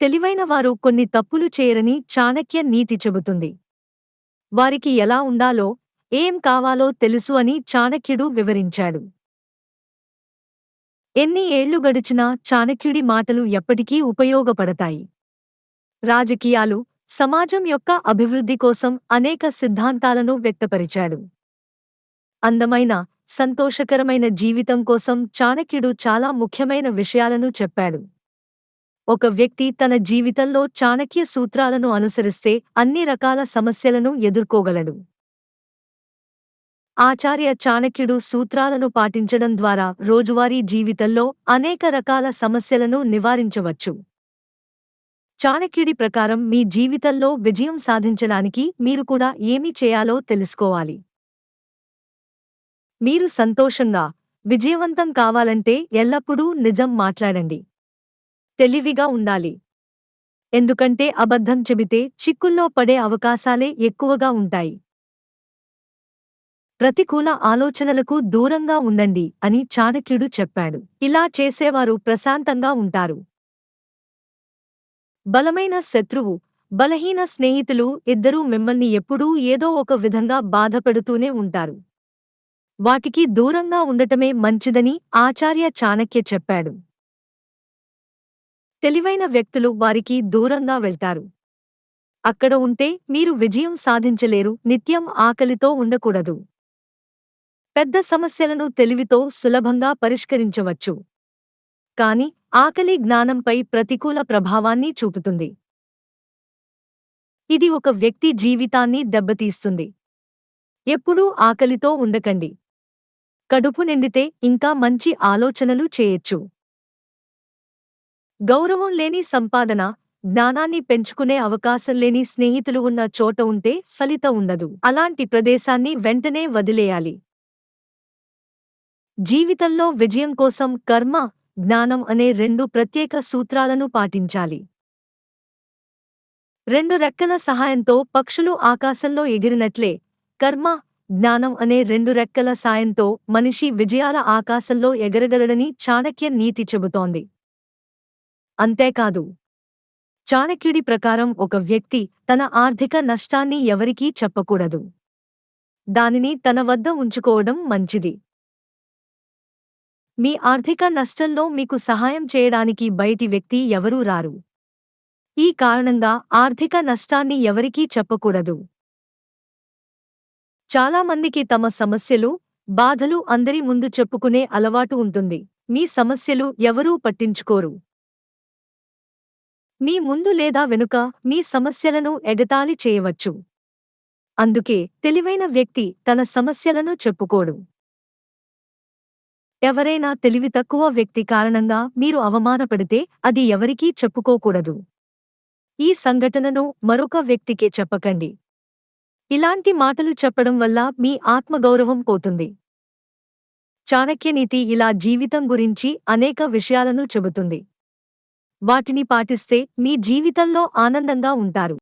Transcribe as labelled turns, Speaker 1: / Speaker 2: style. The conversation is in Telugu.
Speaker 1: తెలివైన వారు కొన్ని తప్పులు చేయరని చాణక్య నీతి చెబుతుంది. వారికి ఎలా ఉండాలో, ఏం కావాలో తెలుసు అని చాణక్యుడు వివరించాడు. ఎన్ని ఏళ్లు గడిచినా చాణక్యుడి మాటలు ఎప్పటికీ ఉపయోగపడతాయి. రాజకీయాలు, సమాజం యొక్క అభివృద్ధి కోసం అనేక సిద్ధాంతాలను వ్యక్తపరిచాడు. అందమైన, సంతోషకరమైన జీవితం కోసం చాణక్యుడు చాలా ముఖ్యమైన విషయాలను చెప్పాడు. ఒక వ్యక్తి తన జీవితంలో చాణక్య సూత్రాలను అనుసరిస్తే అన్ని రకాల సమస్యలను ఎదుర్కోగలడు. ఆచార్య చాణక్యుడు సూత్రాలను పాటించడం ద్వారా రోజువారీ జీవితంలో అనేక రకాల సమస్యలను నివారించవచ్చు. చాణక్యుడి ప్రకారం మీ జీవితంలో విజయం సాధించడానికి మీరు కూడా ఏమి చేయాలో తెలుసుకోవాలి. మీరు సంతోషంగా, విజయవంతం కావాలంటే ఎల్లప్పుడూ నిజం మాట్లాడండి. తెలివిగా ఉండాలి. ఎందుకంటే అబద్ధం చెబితే చిక్కుల్లో పడే అవకాశాలే ఎక్కువగా ఉంటాయి. ప్రతికూల ఆలోచనలకు దూరంగా ఉండండి అని చాణక్యుడు చెప్పాడు. ఇలా చేసేవారు ప్రశాంతంగా ఉంటారు. బలమైన శత్రువు, బలహీన స్నేహితులు ఇద్దరూ మిమ్మల్ని ఎప్పుడూ ఏదో ఒక విధంగా బాధపెడుతూనే ఉంటారు. వాటికి దూరంగా ఉండటమే మంచిదని ఆచార్య చాణక్య చెప్పాడు. తెలివైన వ్యక్తులు వారికి దూరంగా వెళ్తారు. అక్కడ ఉంటే మీరు విజయం సాధించలేరు. నిత్యం ఆకలితో ఉండకూడదు. పెద్ద సమస్యలను తెలివితో సులభంగా పరిష్కరించవచ్చు. కాని ఆకలి జ్ఞానంపై ప్రతికూల ప్రభావాన్ని చూపుతుంది. ఇది ఒక వ్యక్తి జీవితాన్ని దెబ్బతీస్తుంది. ఎప్పుడూ ఆకలితో ఉండకండి. కడుపు నిండితే ఇంకా మంచి ఆలోచనలు చేయొచ్చు. గౌరవం లేని సంపాదన, జ్ఞానాన్ని పెంచుకునే అవకాశం లేని స్నేహితులు ఉన్న చోట ఉంటే ఫలితం ఉండదు. అలాంటి ప్రదేశాన్ని వెంటనే వదిలేయాలి. జీవితంలో విజయం కోసం కర్మ, జ్ఞానం అనే రెండు ప్రత్యేక సూత్రాలను పాటించాలి. రెండు రెక్కల సహాయంతో పక్షులు ఆకాశంలో ఎగిరినట్లే, కర్మ, జ్ఞానం అనే రెండు రెక్కల సాయంతో మనిషి విజయాల ఆకాశంలో ఎగరగలడని చాణక్య నీతి చెబుతోంది. అంతేకాదు, చాణక్యుడి ప్రకారం ఒక వ్యక్తి తన ఆర్థిక నష్టాన్ని ఎవరికీ చెప్పకూడదు. దానిని తన వద్ద ఉంచుకోవడం మంచిది. మీ ఆర్థిక నష్టంలో మీకు సహాయం చేయడానికి బయటి వ్యక్తి ఎవరూ రారు. ఈ కారణంగా ఆర్థిక నష్టాన్ని ఎవరికీ చెప్పకూడదు. చాలామందికి తమ సమస్యలు, బాధలు అందరి ముందు చెప్పుకునే అలవాటు ఉంటుంది. మీ సమస్యలు ఎవరూ పట్టించుకోరు. మీ ముందు లేదా వెనుక మీ సమస్యలను ఎగతాళి చేయవచ్చు. అందుకే తెలివైన వ్యక్తి తన సమస్యలను చెప్పుకోడు. ఎవరైనా తెలివి తక్కువ వ్యక్తి కారణంగా మీరు అవమానపడితే అది ఎవరికీ చెప్పుకోకూడదు. ఈ సంఘటనను మరొక వ్యక్తికే చెప్పకండి. ఇలాంటి మాటలు చెప్పడం వల్ల మీ ఆత్మగౌరవం పోతుంది. చాణక్యనీతి ఇలా జీవితం గురించి అనేక విషయాలను చెబుతుంది. వాటిని పాటిస్తే మీ జీవితంలో ఆనందంగా ఉంటారు.